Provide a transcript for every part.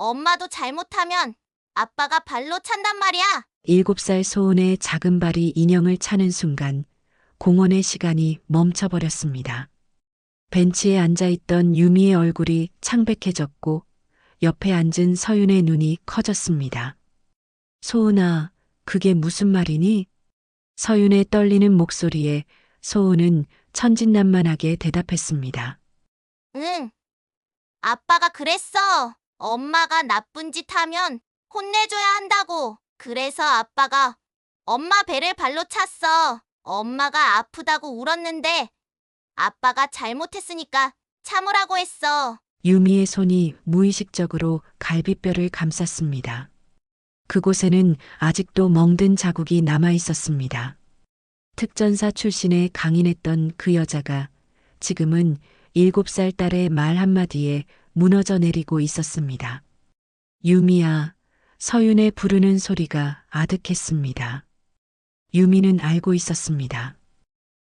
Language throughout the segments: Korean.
엄마도 잘못하면 아빠가 발로 찬단 말이야. 7살 소은의 작은 발이 인형을 차는 순간 공원의 시간이 멈춰버렸습니다. 벤치에 앉아있던 유미의 얼굴이 창백해졌고 옆에 앉은 서윤의 눈이 커졌습니다. 소은아, 그게 무슨 말이니? 서윤의 떨리는 목소리에 소은은 천진난만하게 대답했습니다. 응, 아빠가 그랬어. 엄마가 나쁜 짓 하면 혼내줘야 한다고. 그래서 아빠가 엄마 배를 발로 찼어. 엄마가 아프다고 울었는데 아빠가 잘못했으니까 참으라고 했어. 유미의 손이 무의식적으로 갈비뼈를 감쌌습니다. 그곳에는 아직도 멍든 자국이 남아 있었습니다. 특전사 출신에 강인했던 그 여자가 지금은 7살 딸의 말 한마디에 무너져 내리고 있었습니다. 유미야, 서윤의 부르는 소리가 아득했습니다. 유미는 알고 있었습니다.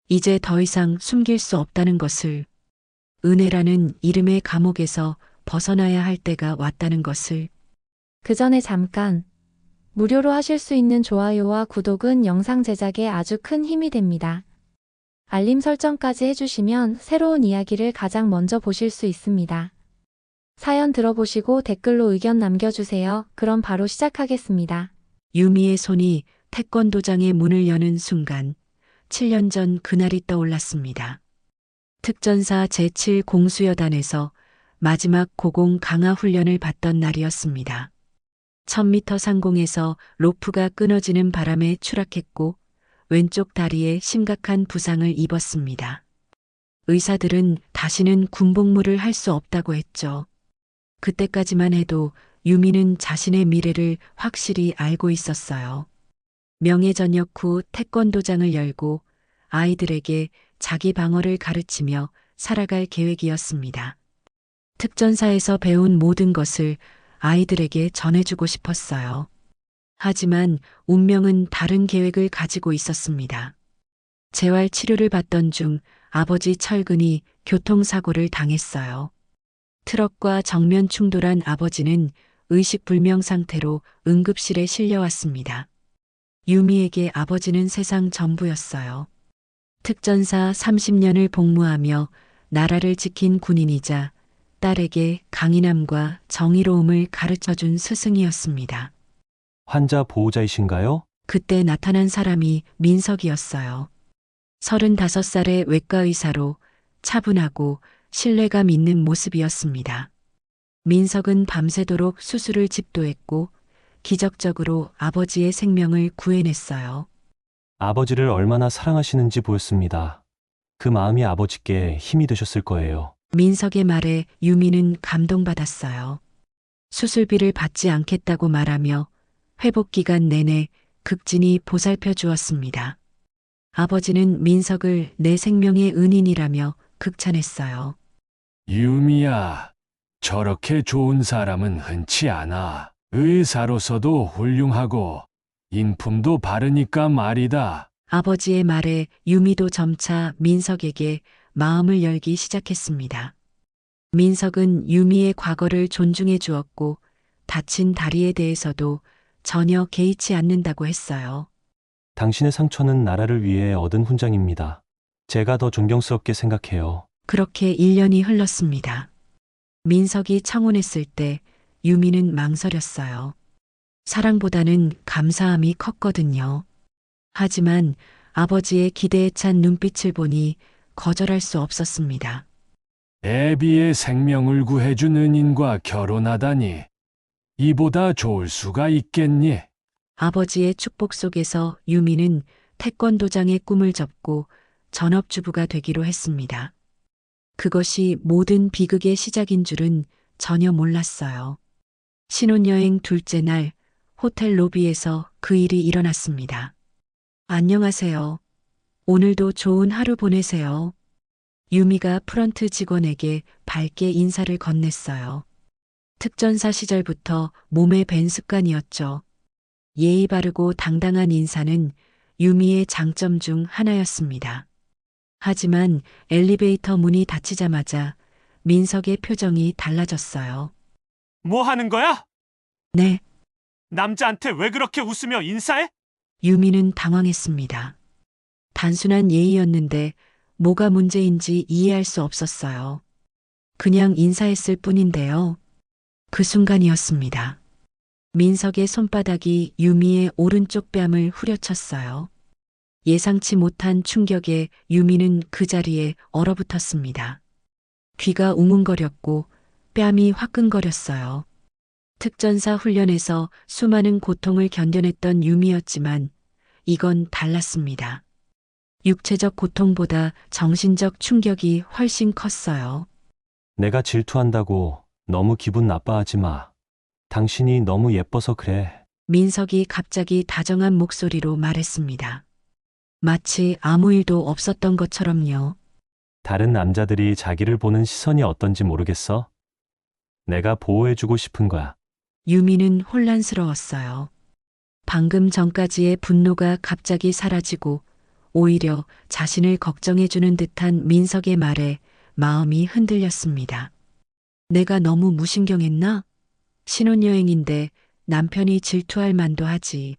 이제 더 이상 숨길 수 없다는 것을, 은혜라는 이름의 감옥에서 벗어나야 할 때가 왔다는 것을. 그 전에 잠깐, 무료로 하실 수 있는 좋아요와 구독은 영상 제작에 아주 큰 힘이 됩니다. 알림 설정까지 해주시면 새로운 이야기를 가장 먼저 보실 수 있습니다. 사연 들어보시고 댓글로 의견 남겨주세요. 그럼 바로 시작하겠습니다. 유미의 손이 태권도장의 문을 여는 순간 7년 전 그날이 떠올랐습니다. 특전사 제7공수여단에서 마지막 고공 강화 훈련을 받던 날이었습니다. 1000m 상공에서 로프가 끊어지는 바람에 추락했고 왼쪽 다리에 심각한 부상을 입었습니다. 의사들은 다시는 군복무를 할 수 없다고 했죠. 그때까지만 해도 유미는 자신의 미래를 확실히 알고 있었어요. 명예전역 후 태권도장을 열고 아이들에게 자기 방어를 가르치며 살아갈 계획이었습니다. 특전사에서 배운 모든 것을 아이들에게 전해주고 싶었어요. 하지만 운명은 다른 계획을 가지고 있었습니다. 재활 치료를 받던 중 아버지 철근이 교통사고를 당했어요. 트럭과 정면 충돌한 아버지는 의식불명 상태로 응급실에 실려왔습니다. 유미에게 아버지는 세상 전부였어요. 특전사 30년을 복무하며 나라를 지킨 군인이자 딸에게 강인함과 정의로움을 가르쳐준 스승이었습니다. 환자 보호자이신가요? 그때 나타난 사람이 민석이었어요. 35살의 외과 의사로 차분하고 신뢰감 있는 모습이었습니다. 민석은 밤새도록 수술을 집도했고 기적적으로 아버지의 생명을 구해냈어요. 아버지를 얼마나 사랑하시는지 보였습니다. 그 마음이 아버지께 힘이 되셨을 거예요. 민석의 말에 유미는 감동받았어요. 수술비를 받지 않겠다고 말하며 회복 기간 내내 극진히 보살펴 주었습니다. 아버지는 민석을 내 생명의 은인이라며 극찬했어요. 유미야, 저렇게 좋은 사람은 흔치 않아. 의사로서도 훌륭하고 인품도 바르니까 말이다. 아버지의 말에 유미도 점차 민석에게 마음을 열기 시작했습니다. 민석은 유미의 과거를 존중해 주었고 다친 다리에 대해서도 전혀 개의치 않는다고 했어요. 당신의 상처는 나라를 위해 얻은 훈장입니다. 제가 더 존경스럽게 생각해요. 그렇게 1년이 흘렀습니다. 민석이 청혼했을 때 유미는 망설였어요. 사랑보다는 감사함이 컸거든요. 하지만 아버지의 기대에 찬 눈빛을 보니 거절할 수 없었습니다. 애비의 생명을 구해준 은인과 결혼하다니. 이보다 좋을 수가 있겠니? 아버지의 축복 속에서 유미는 태권도장의 꿈을 접고 전업주부가 되기로 했습니다. 그것이 모든 비극의 시작인 줄은 전혀 몰랐어요. 신혼여행 둘째 날 호텔 로비에서 그 일이 일어났습니다. 안녕하세요. 오늘도 좋은 하루 보내세요. 유미가 프런트 직원에게 밝게 인사를 건넸어요. 특전사 시절부터 몸에 밴 습관이었죠. 예의 바르고 당당한 인사는 유미의 장점 중 하나였습니다. 하지만 엘리베이터 문이 닫히자마자 민석의 표정이 달라졌어요. 뭐 하는 거야? 네, 남자한테 왜 그렇게 웃으며 인사해? 유미는 당황했습니다. 단순한 예의였는데 뭐가 문제인지 이해할 수 없었어요. 그냥 인사했을 뿐인데요. 그 순간이었습니다. 민석의 손바닥이 유미의 오른쪽 뺨을 후려쳤어요. 예상치 못한 충격에 유미는 그 자리에 얼어붙었습니다. 귀가 웅웅거렸고 뺨이 화끈거렸어요. 특전사 훈련에서 수많은 고통을 견뎌냈던 유미였지만 이건 달랐습니다. 육체적 고통보다 정신적 충격이 훨씬 컸어요. 내가 질투한다고 너무 기분 나빠하지 마. 당신이 너무 예뻐서 그래. 민석이 갑자기 다정한 목소리로 말했습니다. 마치 아무 일도 없었던 것처럼요. 다른 남자들이 자기를 보는 시선이 어떤지 모르겠어? 내가 보호해주고 싶은 거야. 유미는 혼란스러웠어요. 방금 전까지의 분노가 갑자기 사라지고 오히려 자신을 걱정해주는 듯한 민석의 말에 마음이 흔들렸습니다. 내가 너무 무신경했나? 신혼여행인데 남편이 질투할 만도 하지.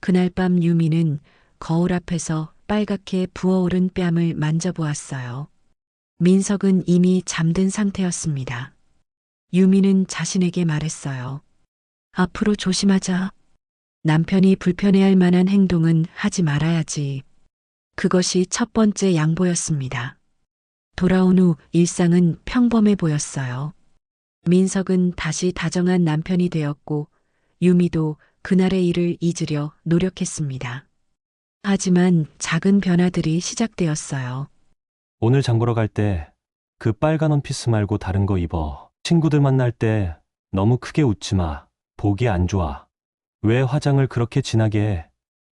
그날 밤 유미는 거울 앞에서 빨갛게 부어오른 뺨을 만져보았어요. 민석은 이미 잠든 상태였습니다. 유미는 자신에게 말했어요. 앞으로 조심하자. 남편이 불편해할 만한 행동은 하지 말아야지. 그것이 첫 번째 양보였습니다. 돌아온 후 일상은 평범해 보였어요. 민석은 다시 다정한 남편이 되었고 유미도 그날의 일을 잊으려 노력했습니다. 하지만 작은 변화들이 시작되었어요. 오늘 장 보러 갈 때 그 빨간 원피스 말고 다른 거 입어. 친구들 만날 때 너무 크게 웃지 마. 보기 안 좋아. 왜 화장을 그렇게 진하게 해?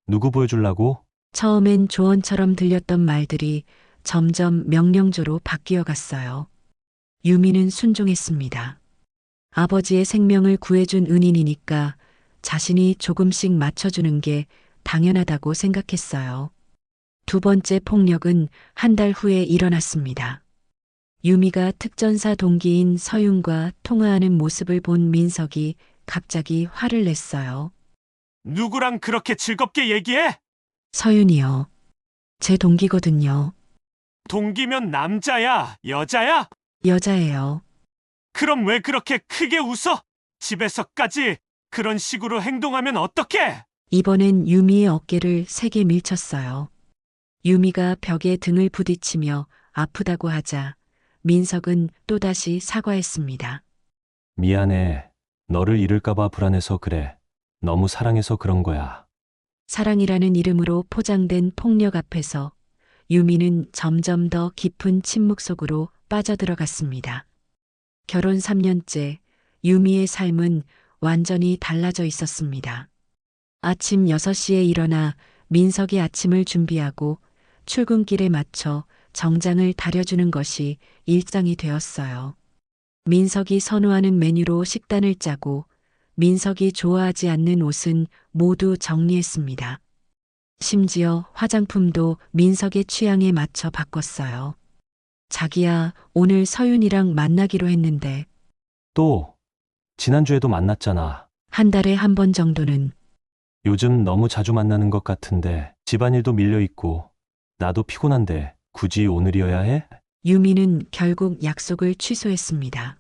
누구 보여주려고? 처음엔 조언처럼 들렸던 말들이 점점 명령조로 바뀌어 갔어요. 유미는 순종했습니다. 아버지의 생명을 구해준 은인이니까 자신이 조금씩 맞춰주는 게 당연하다고 생각했어요. 두 번째 폭력은 한 달 후에 일어났습니다. 유미가 특전사 동기인 서윤과 통화하는 모습을 본 민석이 갑자기 화를 냈어요. 누구랑 그렇게 즐겁게 얘기해? 서윤이요. 제 동기거든요. 동기면 남자야, 여자야? 여자예요. 그럼 왜 그렇게 크게 웃어? 집에서까지 그런 식으로 행동하면 어떡해? 이번엔 유미의 어깨를 세게 밀쳤어요. 유미가 벽에 등을 부딪히며 아프다고 하자 민석은 또다시 사과했습니다. 미안해. 너를 잃을까봐 불안해서 그래. 너무 사랑해서 그런 거야. 사랑이라는 이름으로 포장된 폭력 앞에서 유미는 점점 더 깊은 침묵 속으로 빠져들어갔습니다. 결혼 3년째 유미의 삶은 완전히 달라져 있었습니다. 아침 6시에 일어나 민석이 아침을 준비하고 출근길에 맞춰 정장을 다려주는 것이 일상이 되었어요. 민석이 선호하는 메뉴로 식단을 짜고 민석이 좋아하지 않는 옷은 모두 정리했습니다. 심지어 화장품도 민석의 취향에 맞춰 바꿨어요. 자기야, 오늘 서윤이랑 만나기로 했는데 또 지난주에도 만났잖아. 한 달에 한 번 정도는 요즘 너무 자주 만나는 것 같은데 집안일도 밀려 있고 나도 피곤한데 굳이 오늘이어야 해? 유미는 결국 약속을 취소했습니다.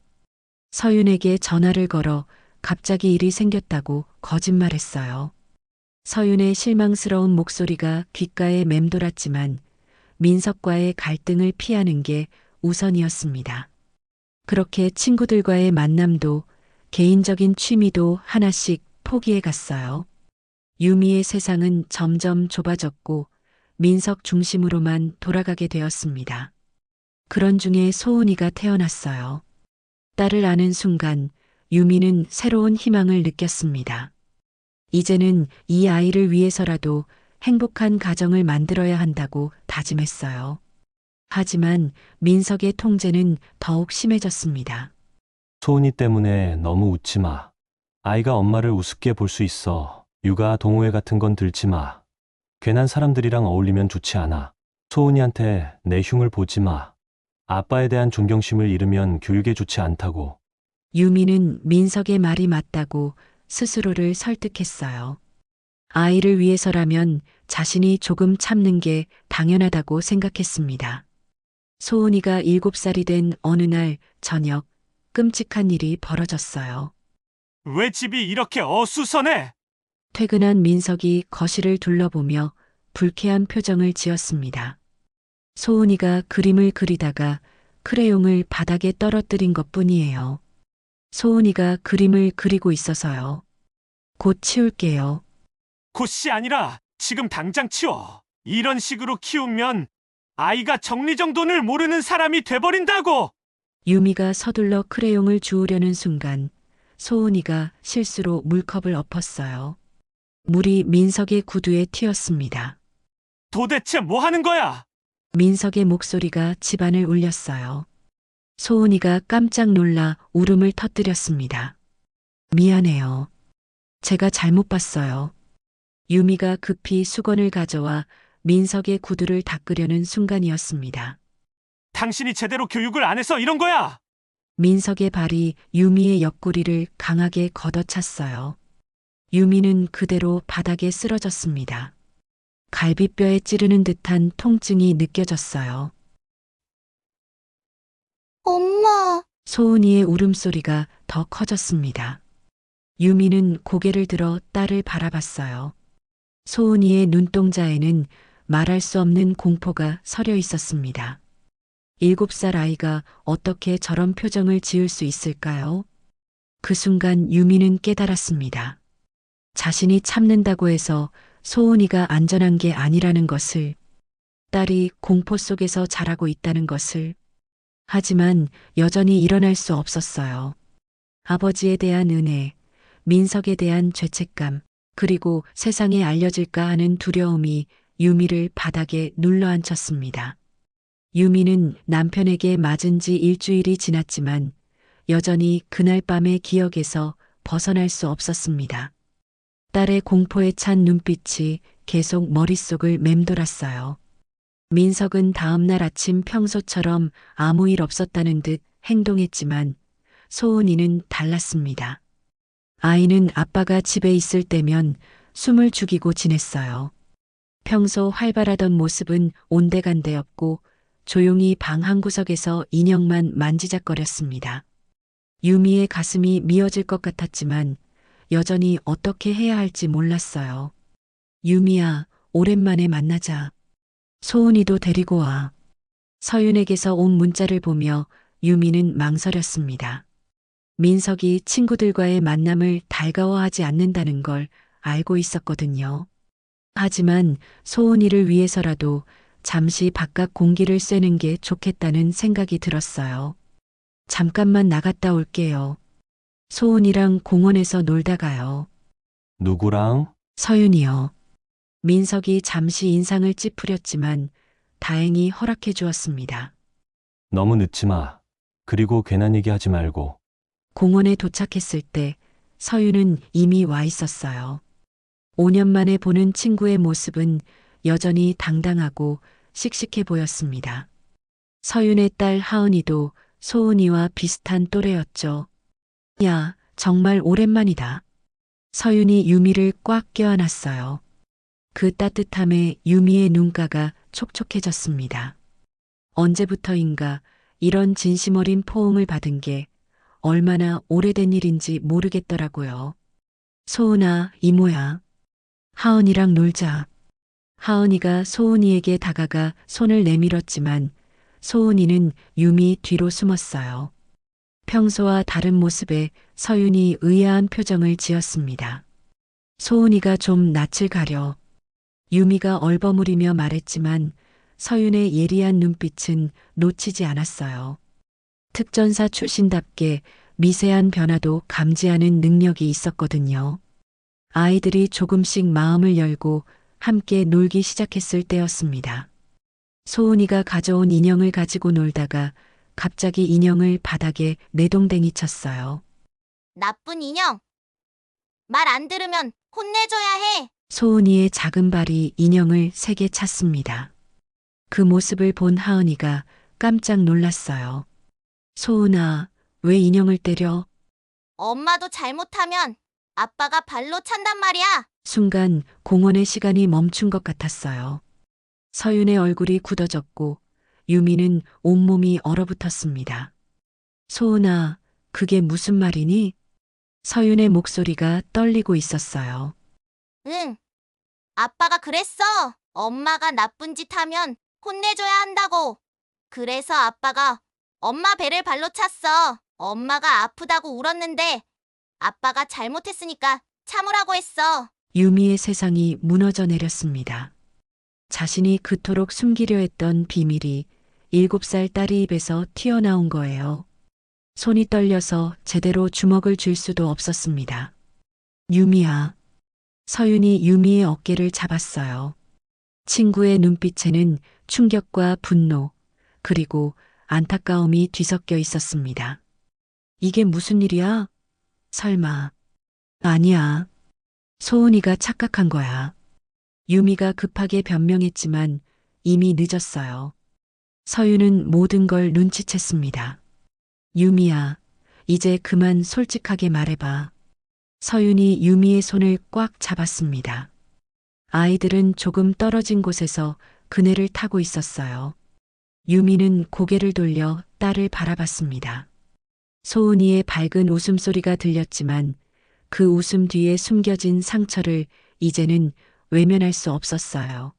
서윤에게 전화를 걸어 갑자기 일이 생겼다고 거짓말했어요. 서윤의 실망스러운 목소리가 귓가에 맴돌았지만 민석과의 갈등을 피하는 게 우선이었습니다. 그렇게 친구들과의 만남도 개인적인 취미도 하나씩 포기해 갔어요. 유미의 세상은 점점 좁아졌고 민석 중심으로만 돌아가게 되었습니다. 그런 중에 소은이가 태어났어요. 딸을 아는 순간 유미는 새로운 희망을 느꼈습니다. 이제는 이 아이를 위해서라도 행복한 가정을 만들어야 한다고 다짐했어요. 하지만 민석의 통제는 더욱 심해졌습니다. 소은이 때문에 너무 웃지 마. 아이가 엄마를 우습게 볼 수 있어. 육아 동호회 같은 건 들지 마. 괜한 사람들이랑 어울리면 좋지 않아. 소은이한테 내 흉을 보지 마. 아빠에 대한 존경심을 잃으면 교육에 좋지 않다고. 유미는 민석의 말이 맞다고 스스로를 설득했어요. 아이를 위해서라면 자신이 조금 참는 게 당연하다고 생각했습니다. 소은이가 7살이 된 어느 날 저녁 끔찍한 일이 벌어졌어요. 왜 집이 이렇게 어수선해? 퇴근한 민석이 거실을 둘러보며 불쾌한 표정을 지었습니다. 소은이가 그림을 그리다가 크레용을 바닥에 떨어뜨린 것뿐이에요. 소은이가 그림을 그리고 있어서요. 곧 치울게요. 곧이 아니라 지금 당장 치워. 이런 식으로 키우면 아이가 정리정돈을 모르는 사람이 돼버린다고! 유미가 서둘러 크레용을 주우려는 순간 소은이가 실수로 물컵을 엎었어요. 물이 민석의 구두에 튀었습니다. 도대체 뭐 하는 거야? 민석의 목소리가 집안을 울렸어요. 소은이가 깜짝 놀라 울음을 터뜨렸습니다. 미안해요. 제가 잘못 봤어요. 유미가 급히 수건을 가져와 민석의 구두를 닦으려는 순간이었습니다. 당신이 제대로 교육을 안 해서 이런 거야! 민석의 발이 유미의 옆구리를 강하게 걷어찼어요. 유미는 그대로 바닥에 쓰러졌습니다. 갈비뼈에 찌르는 듯한 통증이 느껴졌어요. 엄마, 소은이의 울음소리가 더 커졌습니다. 유미는 고개를 들어 딸을 바라봤어요. 소은이의 눈동자에는 말할 수 없는 공포가 서려 있었습니다. 7살 아이가 어떻게 저런 표정을 지을 수 있을까요? 그 순간 유미는 깨달았습니다. 자신이 참는다고 해서 소은이가 안전한 게 아니라는 것을, 딸이 공포 속에서 자라고 있다는 것을. 하지만 여전히 일어날 수 없었어요. 아버지에 대한 은혜, 민석에 대한 죄책감, 그리고 세상에 알려질까 하는 두려움이 유미를 바닥에 눌러앉혔습니다. 유미는 남편에게 맞은 지 일주일이 지났지만 여전히 그날 밤의 기억에서 벗어날 수 없었습니다. 딸의 공포에 찬 눈빛이 계속 머릿속을 맴돌았어요. 민석은 다음날 아침 평소처럼 아무 일 없었다는 듯 행동했지만 소은이는 달랐습니다. 아이는 아빠가 집에 있을 때면 숨을 죽이고 지냈어요. 평소 활발하던 모습은 온데간데였고 조용히 방 한구석에서 인형만 만지작거렸습니다. 유미의 가슴이 미어질 것 같았지만 여전히 어떻게 해야 할지 몰랐어요. 유미야, 오랜만에 만나자. 소은이도 데리고 와. 서윤에게서 온 문자를 보며 유미는 망설였습니다. 민석이 친구들과의 만남을 달가워하지 않는다는 걸 알고 있었거든요. 하지만 소은이를 위해서라도 잠시 바깥 공기를 쐬는 게 좋겠다는 생각이 들었어요. 잠깐만 나갔다 올게요. 소은이랑 공원에서 놀다가요. 누구랑? 서윤이요. 민석이 잠시 인상을 찌푸렸지만 다행히 허락해 주었습니다. 너무 늦지 마. 그리고 괜한 얘기 하지 말고. 공원에 도착했을 때 서윤은 이미 와 있었어요. 5년 만에 보는 친구의 모습은 여전히 당당하고 씩씩해 보였습니다. 서윤의 딸 하은이도 소은이와 비슷한 또래였죠. 야, 정말 오랜만이다. 서윤이 유미를 꽉 껴안았어요. 그 따뜻함에 유미의 눈가가 촉촉해졌습니다. 언제부터인가 이런 진심 어린 포옹을 받은 게 얼마나 오래된 일인지 모르겠더라고요. 소은아, 이모야. 하은이랑 놀자. 하은이가 소은이에게 다가가 손을 내밀었지만 소은이는 유미 뒤로 숨었어요. 평소와 다른 모습에 서윤이 의아한 표정을 지었습니다. 소은이가 좀 낯을 가려. 유미가 얼버무리며 말했지만 서윤의 예리한 눈빛은 놓치지 않았어요. 특전사 출신답게 미세한 변화도 감지하는 능력이 있었거든요. 아이들이 조금씩 마음을 열고 함께 놀기 시작했을 때였습니다. 소은이가 가져온 인형을 가지고 놀다가 갑자기 인형을 바닥에 내동댕이 쳤어요. 나쁜 인형. 말 안 들으면 혼내줘야 해. 소은이의 작은 발이 인형을 세게 찼습니다. 그 모습을 본 하은이가 깜짝 놀랐어요. 소은아, 왜 인형을 때려? 엄마도 잘못하면 아빠가 발로 찬단 말이야. 순간 공원의 시간이 멈춘 것 같았어요. 서윤의 얼굴이 굳어졌고 유미는 온몸이 얼어붙었습니다. 소은아, 그게 무슨 말이니? 서윤의 목소리가 떨리고 있었어요. 응. 아빠가 그랬어. 엄마가 나쁜 짓 하면 혼내줘야 한다고. 그래서 아빠가 엄마 배를 발로 찼어. 엄마가 아프다고 울었는데 아빠가 잘못했으니까 참으라고 했어. 유미의 세상이 무너져 내렸습니다. 자신이 그토록 숨기려 했던 비밀이 7살 딸의 입에서 튀어나온 거예요. 손이 떨려서 제대로 주먹을 쥘 수도 없었습니다. 유미야. 서윤이 유미의 어깨를 잡았어요. 친구의 눈빛에는 충격과 분노, 그리고 안타까움이 뒤섞여 있었습니다. 이게 무슨 일이야? 설마. 아니야. 소은이가 착각한 거야. 유미가 급하게 변명했지만 이미 늦었어요. 서윤은 모든 걸 눈치챘습니다. 유미야, 이제 그만 솔직하게 말해봐. 서윤이 유미의 손을 꽉 잡았습니다. 아이들은 조금 떨어진 곳에서 그네를 타고 있었어요. 유미는 고개를 돌려 딸을 바라봤습니다. 소은이의 밝은 웃음소리가 들렸지만 그 웃음 뒤에 숨겨진 상처를 이제는 외면할 수 없었어요.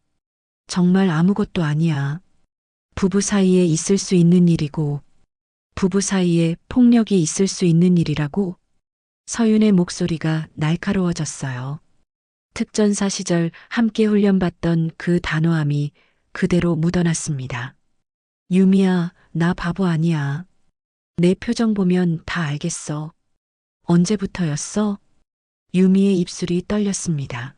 정말 아무것도 아니야. 부부 사이에 있을 수 있는 일이고, 부부 사이에 폭력이 있을 수 있는 일이라고. 서윤의 목소리가 날카로워졌어요. 특전사 시절 함께 훈련받던 그 단호함이 그대로 묻어났습니다. 유미야, 나 바보 아니야. 내 표정 보면 다 알겠어. 언제부터였어? 유미의 입술이 떨렸습니다.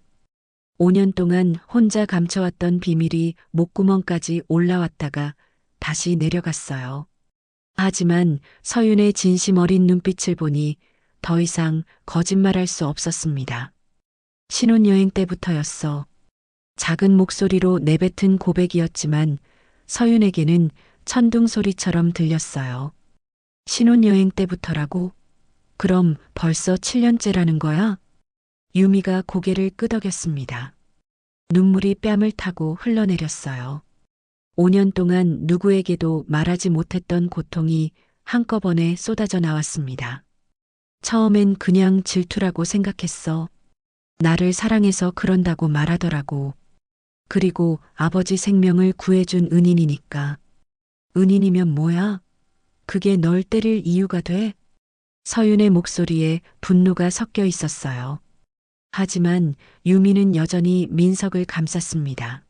5년 동안 혼자 감춰왔던 비밀이 목구멍까지 올라왔다가 다시 내려갔어요. 하지만 서윤의 진심 어린 눈빛을 보니 더 이상 거짓말할 수 없었습니다. 신혼여행 때부터였어. 작은 목소리로 내뱉은 고백이었지만 서윤에게는 천둥 소리처럼 들렸어요. 신혼여행 때부터라고? 그럼 벌써 7년째라는 거야? 유미가 고개를 끄덕였습니다. 눈물이 뺨을 타고 흘러내렸어요. 5년 동안 누구에게도 말하지 못했던 고통이 한꺼번에 쏟아져 나왔습니다. 처음엔 그냥 질투라고 생각했어. 나를 사랑해서 그런다고 말하더라고. 그리고 아버지 생명을 구해준 은인이니까. 은인이면 뭐야? 그게 널 때릴 이유가 돼? 서윤의 목소리에 분노가 섞여 있었어요. 하지만 유미는 여전히 민석을 감쌌습니다.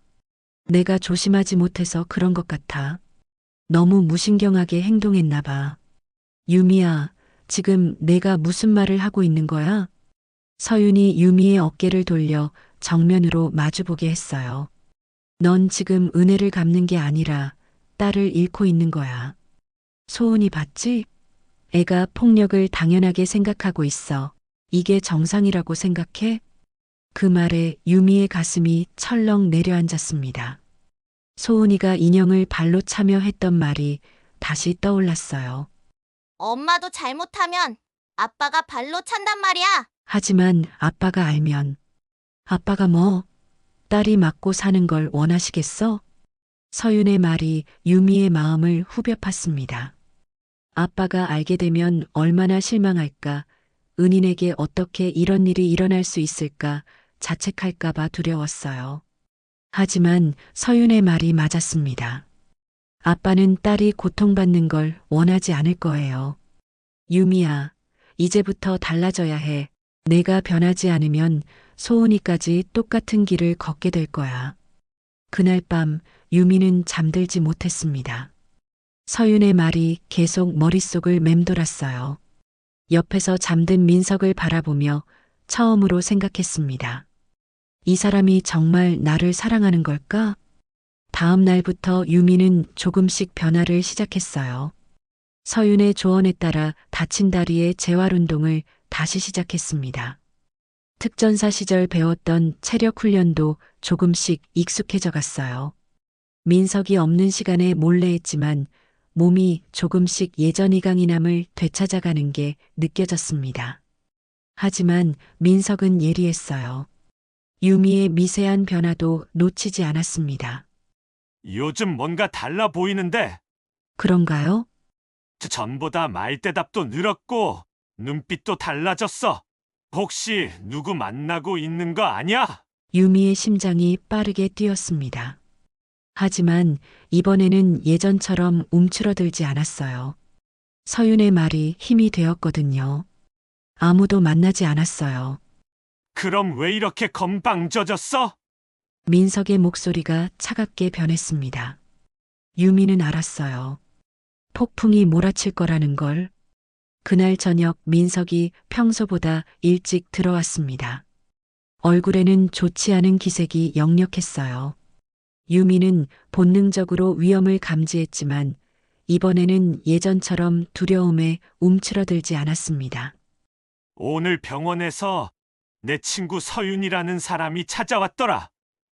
내가 조심하지 못해서 그런 것 같아. 너무 무신경하게 행동했나 봐. 유미야, 지금 내가 무슨 말을 하고 있는 거야? 서윤이 유미의 어깨를 돌려 정면으로 마주보게 했어요. 넌 지금 은혜를 갚는 게 아니라 딸을 잃고 있는 거야. 소은이 봤지? 애가 폭력을 당연하게 생각하고 있어. 이게 정상이라고 생각해? 그 말에 유미의 가슴이 철렁 내려앉았습니다. 소은이가 인형을 발로 차며 했던 말이 다시 떠올랐어요. 엄마도 잘못하면 아빠가 발로 찬단 말이야. 하지만 아빠가 알면. 아빠가 뭐? 딸이 맞고 사는 걸 원하시겠어? 서윤의 말이 유미의 마음을 후벼 팠습니다. 아빠가 알게 되면 얼마나 실망할까, 은인에게 어떻게 이런 일이 일어날 수 있을까 자책할까봐 두려웠어요. 하지만 서윤의 말이 맞았습니다. 아빠는 딸이 고통받는 걸 원하지 않을 거예요. 유미야, 이제부터 달라져야 해. 내가 변하지 않으면 소은이까지 똑같은 길을 걷게 될 거야. 그날 밤 유미는 잠들지 못했습니다. 서윤의 말이 계속 머릿속을 맴돌았어요. 옆에서 잠든 민석을 바라보며 처음으로 생각했습니다. 이 사람이 정말 나를 사랑하는 걸까? 다음 날부터 유미는 조금씩 변화를 시작했어요. 서윤의 조언에 따라 다친 다리의 재활 운동을 다시 시작했습니다. 특전사 시절 배웠던 체력 훈련도 조금씩 익숙해져 갔어요. 민석이 없는 시간에 몰래 했지만 몸이 조금씩 예전 이강인함을 되찾아가는 게 느껴졌습니다. 하지만 민석은 예리했어요. 유미의 미세한 변화도 놓치지 않았습니다. 요즘 뭔가 달라 보이는데 그런가요? 전보다 말대답도 늘었고 눈빛도 달라졌어. 혹시 누구 만나고 있는 거 아니야? 유미의 심장이 빠르게 뛰었습니다. 하지만 이번에는 예전처럼 움츠러들지 않았어요. 서윤의 말이 힘이 되었거든요. 아무도 만나지 않았어요. 그럼 왜 이렇게 건방져졌어? 민석의 목소리가 차갑게 변했습니다. 유미는 알았어요. 폭풍이 몰아칠 거라는 걸. 그날 저녁 민석이 평소보다 일찍 들어왔습니다. 얼굴에는 좋지 않은 기색이 역력했어요. 유미는 본능적으로 위험을 감지했지만 이번에는 예전처럼 두려움에 움츠러들지 않았습니다. 오늘 병원에서 내 친구 서윤이라는 사람이 찾아왔더라.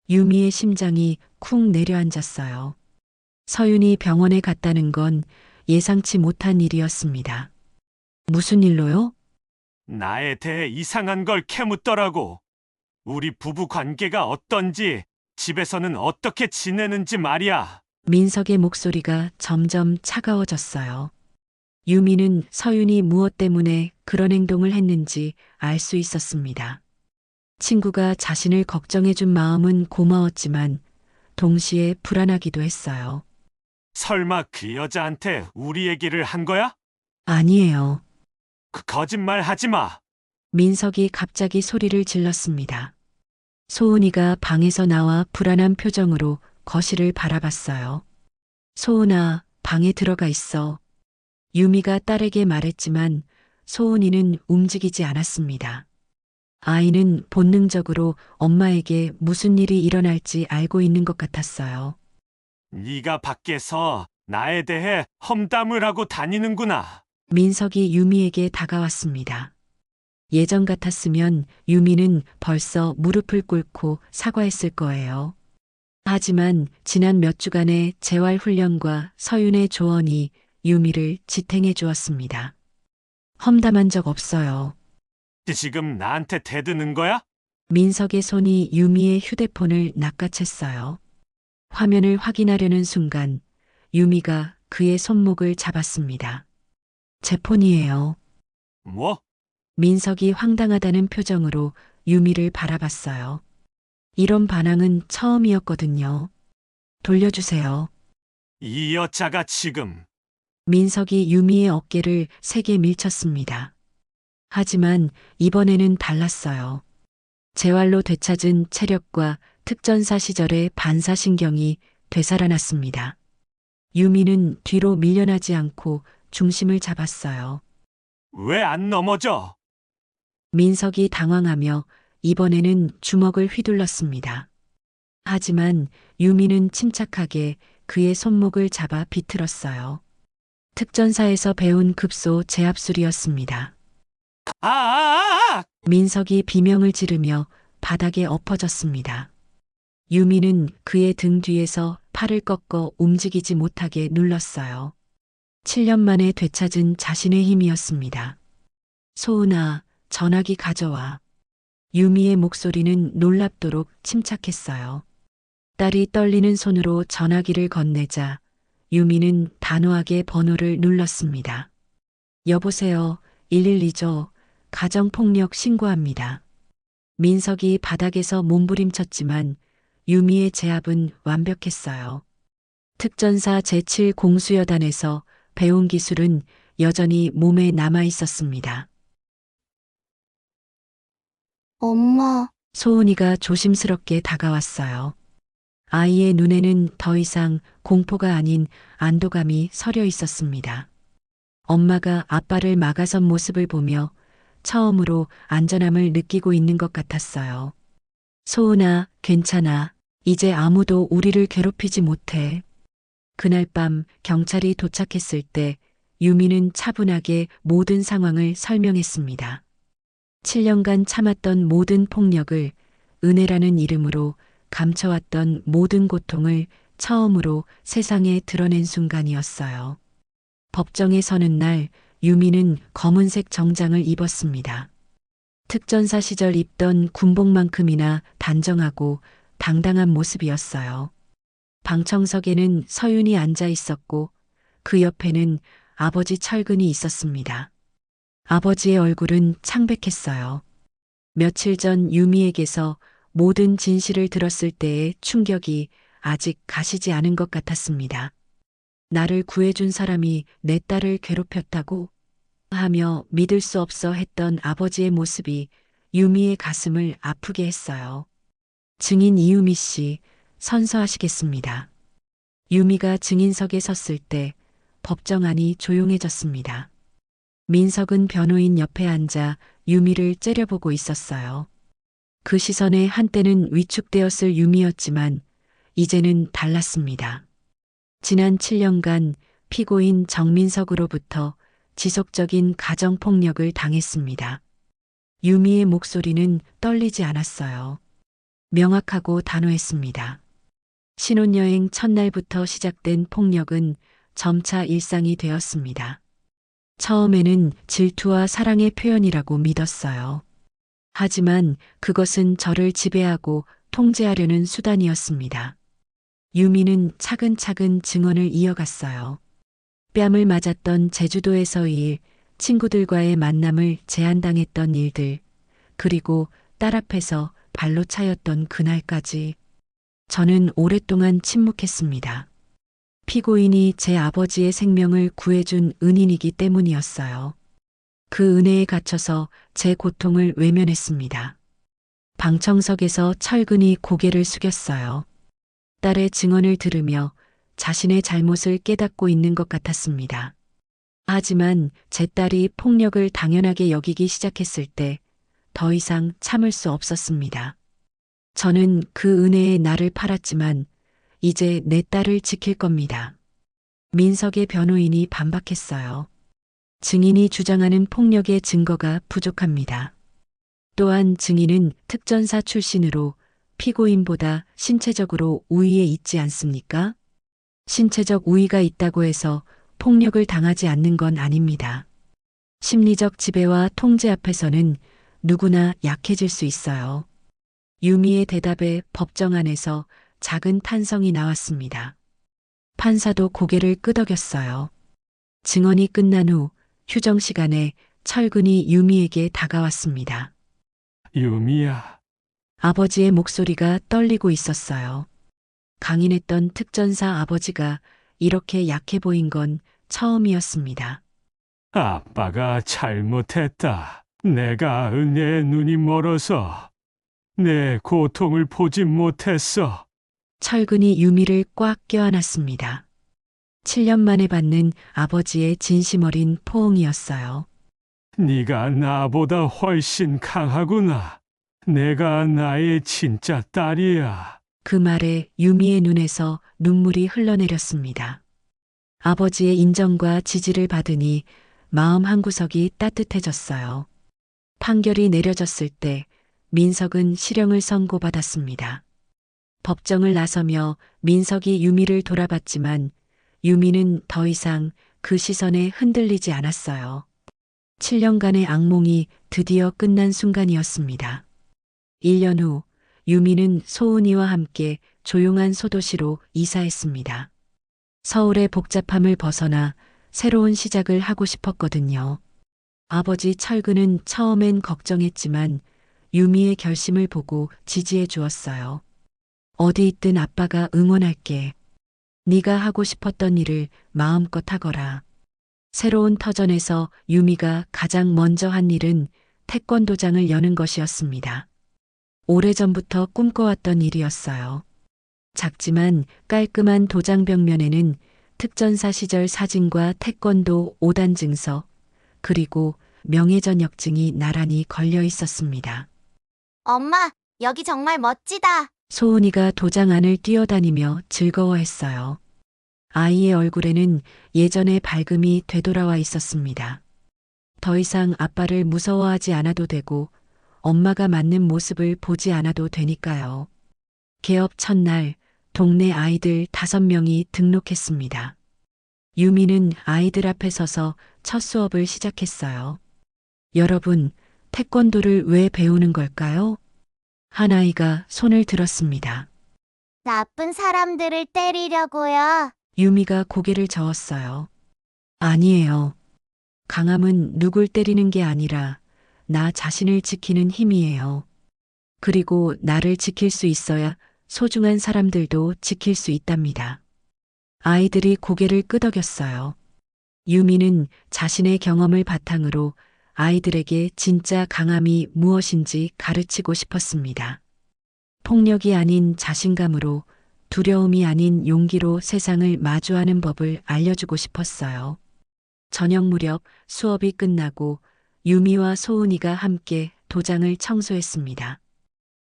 유미의 심장이 쿵 내려앉았어요. 서윤이 병원에 갔다는 건 예상치 못한 일이었습니다. 무슨 일로요? 나에 대해 이상한 걸 캐묻더라고. 우리 부부 관계가 어떤지, 집에서는 어떻게 지내는지 말이야. 민석의 목소리가 점점 차가워졌어요. 유미는 서윤이 무엇 때문에 그런 행동을 했는지 알 수 있었습니다. 친구가 자신을 걱정해준 마음은 고마웠지만 동시에 불안하기도 했어요. 설마 그 여자한테 우리 얘기를 한 거야? 아니에요. 그 거짓말 하지 마. 민석이 갑자기 소리를 질렀습니다. 소은이가 방에서 나와 불안한 표정으로 거실을 바라봤어요. 소은아, 방에 들어가 있어. 유미가 딸에게 말했지만 소은이는 움직이지 않았습니다. 아이는 본능적으로 엄마에게 무슨 일이 일어날지 알고 있는 것 같았어요. 네가 밖에서 나에 대해 험담을 하고 다니는구나. 민석이 유미에게 다가왔습니다. 예전 같았으면 유미는 벌써 무릎을 꿇고 사과했을 거예요. 하지만 지난 몇 주간의 재활 훈련과 서윤의 조언이 유미를 지탱해 주었습니다. 험담한 적 없어요. 지금 나한테 대드는 거야? 민석의 손이 유미의 휴대폰을 낚아챘어요. 화면을 확인하려는 순간 유미가 그의 손목을 잡았습니다. 제 폰이에요. 뭐? 민석이 황당하다는 표정으로 유미를 바라봤어요. 이런 반항은 처음이었거든요. 돌려주세요. 이 여자가 지금 민석이 유미의 어깨를 세게 밀쳤습니다. 하지만 이번에는 달랐어요. 재활로 되찾은 체력과 특전사 시절의 반사신경이 되살아났습니다. 유미는 뒤로 밀려나지 않고 중심을 잡았어요. 왜 안 넘어져? 민석이 당황하며 이번에는 주먹을 휘둘렀습니다. 하지만 유미는 침착하게 그의 손목을 잡아 비틀었어요. 특전사에서 배운 급소 제압술이었습니다. 민석이 비명을 지르며 바닥에 엎어졌습니다. 유미는 그의 등 뒤에서 팔을 꺾어 움직이지 못하게 눌렀어요. 7년 만에 되찾은 자신의 힘이었습니다. 소은아, 전화기 가져와. 유미의 목소리는 놀랍도록 침착했어요. 딸이 떨리는 손으로 전화기를 건네자 유미는 단호하게 번호를 눌렀습니다. 여보세요, 112죠. 가정폭력 신고합니다. 민석이 바닥에서 몸부림쳤지만 유미의 제압은 완벽했어요. 특전사 제7공수여단에서 배운 기술은 여전히 몸에 남아 있었습니다. 엄마, 소은이가 조심스럽게 다가왔어요. 아이의 눈에는 더 이상 공포가 아닌 안도감이 서려 있었습니다. 엄마가 아빠를 막아선 모습을 보며 처음으로 안전함을 느끼고 있는 것 같았어요. 소은아, 괜찮아. 이제 아무도 우리를 괴롭히지 못해. 그날 밤 경찰이 도착했을 때 유미는 차분하게 모든 상황을 설명했습니다. 7년간 참았던 모든 폭력을 은혜라는 이름으로 감춰왔던 모든 고통을 처음으로 세상에 드러낸 순간이었어요. 법정에 서는 날 유미는 검은색 정장을 입었습니다. 특전사 시절 입던 군복만큼이나 단정하고 당당한 모습이었어요. 방청석에는 서윤이 앉아 있었고 그 옆에는 아버지 철근이 있었습니다. 아버지의 얼굴은 창백했어요. 며칠 전 유미에게서 모든 진실을 들었을 때의 충격이 아직 가시지 않은 것 같았습니다. 나를 구해준 사람이 내 딸을 괴롭혔다고 하며 믿을 수 없어 했던 아버지의 모습이 유미의 가슴을 아프게 했어요. 증인 이유미 씨, 선서하시겠습니다. 유미가 증인석에 섰을 때 법정 안이 조용해졌습니다. 민석은 변호인 옆에 앉아 유미를 째려보고 있었어요. 그 시선에 한때는 위축되었을 유미였지만 이제는 달랐습니다. 지난 7년간 피고인 정민석으로부터 지속적인 가정폭력을 당했습니다. 유미의 목소리는 떨리지 않았어요. 명확하고 단호했습니다. 신혼여행 첫날부터 시작된 폭력은 점차 일상이 되었습니다. 처음에는 질투와 사랑의 표현이라고 믿었어요. 하지만 그것은 저를 지배하고 통제하려는 수단이었습니다. 유미는 차근차근 증언을 이어갔어요. 뺨을 맞았던 제주도에서의 일, 친구들과의 만남을 제한당했던 일들, 그리고 딸 앞에서 발로 차였던 그날까지. 저는 오랫동안 침묵했습니다. 피고인이 제 아버지의 생명을 구해준 은인이기 때문이었어요. 그 은혜에 갇혀서 제 고통을 외면했습니다. 방청석에서 철근이 고개를 숙였어요. 딸의 증언을 들으며 자신의 잘못을 깨닫고 있는 것 같았습니다. 하지만 제 딸이 폭력을 당연하게 여기기 시작했을 때 더 이상 참을 수 없었습니다. 저는 그 은혜에 나를 팔았지만 이제 내 딸을 지킬 겁니다. 민석의 변호인이 반박했어요. 증인이 주장하는 폭력의 증거가 부족합니다. 또한 증인은 특전사 출신으로 피고인보다 신체적으로 우위에 있지 않습니까? 신체적 우위가 있다고 해서 폭력을 당하지 않는 건 아닙니다. 심리적 지배와 통제 앞에서는 누구나 약해질 수 있어요. 유미의 대답에 법정 안에서 작은 탄성이 나왔습니다. 판사도 고개를 끄덕였어요. 증언이 끝난 후 휴정 시간에 철근이 유미에게 다가왔습니다. 유미야, 아버지의 목소리가 떨리고 있었어요. 강인했던 특전사 아버지가 이렇게 약해 보인 건 처음이었습니다. 아빠가 잘못했다. 내가 내 눈이 멀어서 내 고통을 보지 못했어. 철근이 유미를 꽉 껴안았습니다. 7년 만에 받는 아버지의 진심 어린 포옹이었어요. 네가 나보다 훨씬 강하구나. 내가 나의 진짜 딸이야. 그 말에 유미의 눈에서 눈물이 흘러내렸습니다. 아버지의 인정과 지지를 받으니 마음 한구석이 따뜻해졌어요. 판결이 내려졌을 때 민석은 실형을 선고받았습니다. 법정을 나서며 민석이 유미를 돌아봤지만 유미는 더 이상 그 시선에 흔들리지 않았어요. 7년간의 악몽이 드디어 끝난 순간이었습니다. 1년 후 유미는 소은이와 함께 조용한 소도시로 이사했습니다. 서울의 복잡함을 벗어나 새로운 시작을 하고 싶었거든요. 아버지 철근은 처음엔 걱정했지만 유미의 결심을 보고 지지해 주었어요. 어디 있든 아빠가 응원할게. 네가 하고 싶었던 일을 마음껏 하거라. 새로운 터전에서 유미가 가장 먼저 한 일은 태권도장을 여는 것이었습니다. 오래전부터 꿈꿔왔던 일이었어요. 작지만 깔끔한 도장 벽면에는 특전사 시절 사진과 태권도 5단 증서, 그리고 명예전역증이 나란히 걸려 있었습니다. 엄마, 여기 정말 멋지다. 소은이가 도장 안을 뛰어다니며 즐거워했어요. 아이의 얼굴에는 예전의 밝음이 되돌아와 있었습니다. 더 이상 아빠를 무서워하지 않아도 되고 엄마가 맞는 모습을 보지 않아도 되니까요. 개업 첫날 동네 아이들 5명이 등록했습니다. 유미는 아이들 앞에 서서 첫 수업을 시작했어요. 여러분, 태권도를 왜 배우는 걸까요? 한 아이가 손을 들었습니다. 나쁜 사람들을 때리려고요. 유미가 고개를 저었어요. 아니에요. 강함은 누굴 때리는 게 아니라 나 자신을 지키는 힘이에요. 그리고 나를 지킬 수 있어야 소중한 사람들도 지킬 수 있답니다. 아이들이 고개를 끄덕였어요. 유미는 자신의 경험을 바탕으로 아이들에게 진짜 강함이 무엇인지 가르치고 싶었습니다. 폭력이 아닌 자신감으로, 두려움이 아닌 용기로 세상을 마주하는 법을 알려주고 싶었어요. 저녁 무렵 수업이 끝나고 유미와 소은이가 함께 도장을 청소했습니다.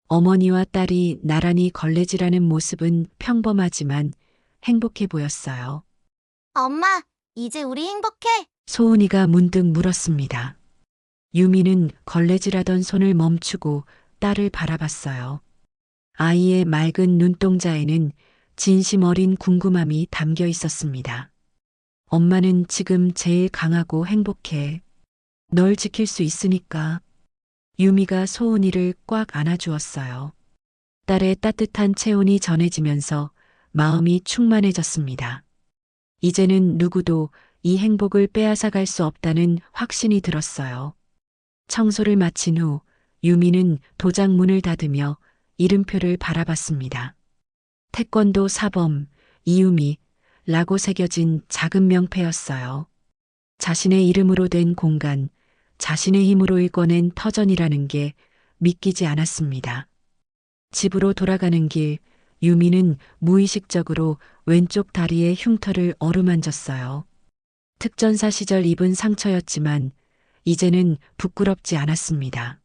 어머니와 딸이 나란히 걸레질하는 모습은 평범하지만 행복해 보였어요. 엄마, 이제 우리 행복해? 소은이가 문득 물었습니다. 유미는 걸레질하던 손을 멈추고 딸을 바라봤어요. 아이의 맑은 눈동자에는 진심 어린 궁금함이 담겨 있었습니다. 엄마는 지금 제일 강하고 행복해. 널 지킬 수 있으니까. 유미가 소은이를 꽉 안아주었어요. 딸의 따뜻한 체온이 전해지면서 마음이 충만해졌습니다. 이제는 누구도 이 행복을 빼앗아 갈 수 없다는 확신이 들었어요. 청소를 마친 후 유미는 도장 문을 닫으며 이름표를 바라봤습니다. 태권도 사범 이유미 라고 새겨진 작은 명패였어요. 자신의 이름으로 된 공간, 자신의 힘으로 일궈낸 터전이라는 게 믿기지 않았습니다. 집으로 돌아가는 길, 유미는 무의식적으로 왼쪽 다리의 흉터를 어루만졌어요. 특전사 시절 입은 상처였지만 이제는 부끄럽지 않았습니다.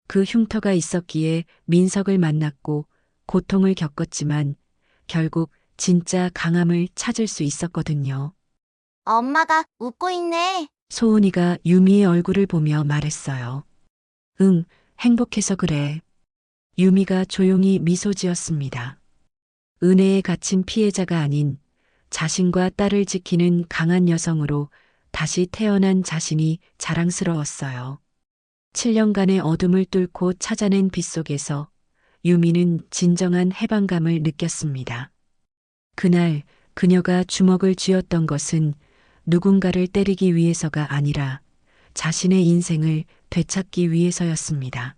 그 흉터가 있었기에 민석을 만났고 고통을 겪었지만 결국 진짜 강함을 찾을 수 있었거든요. 엄마가 웃고 있네. 소은이가 유미의 얼굴을 보며 말했어요. 응, 행복해서 그래. 유미가 조용히 미소 지었습니다. 은혜에 갇힌 피해자가 아닌 자신과 딸을 지키는 강한 여성으로 다시 태어난 자신이 자랑스러웠어요. 7년간의 어둠을 뚫고 찾아낸 빛 속에서 유미는 진정한 해방감을 느꼈습니다. 그날 그녀가 주먹을 쥐었던 것은 누군가를 때리기 위해서가 아니라 자신의 인생을 되찾기 위해서였습니다.